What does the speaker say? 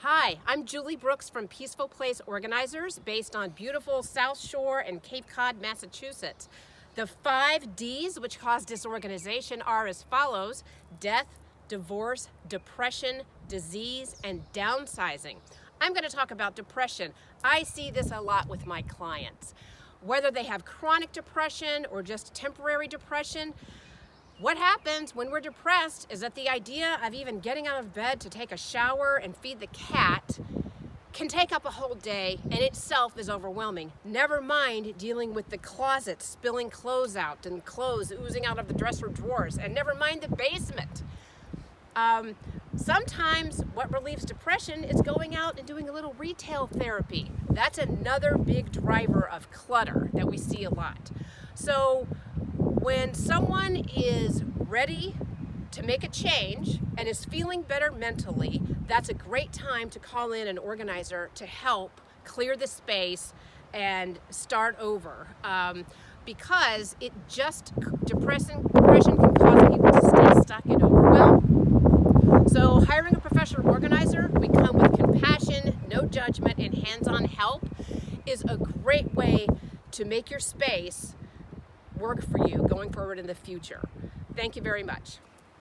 Hi, I'm Julie Brooks from Peaceful Place Organizers, based on beautiful South Shore and Cape Cod, Massachusetts. The 5 D's which cause disorganization are as follows: death, divorce, depression, disease, and downsizing. I'm going to talk about depression. I see this a lot with my clients. Whether they have chronic depression or just temporary depression, what happens when we're depressed is that the idea of even getting out of bed to take a shower and feed the cat can take up a whole day and itself is overwhelming. Never mind dealing with the closet spilling clothes out and clothes oozing out of the dresser drawers, and never mind the basement. Sometimes what relieves depression is going out and doing a little retail therapy. That's another big driver of clutter that we see a lot. So when someone is ready to make a change and is feeling better mentally, that's a great time to call in an organizer to help clear the space and start over. Because depression can cause people to stay stuck and overwhelmed. So hiring a professional organizer, we come with compassion, no judgment, and hands-on help, is a great way to make your space work for you going forward in the future. Thank you very much.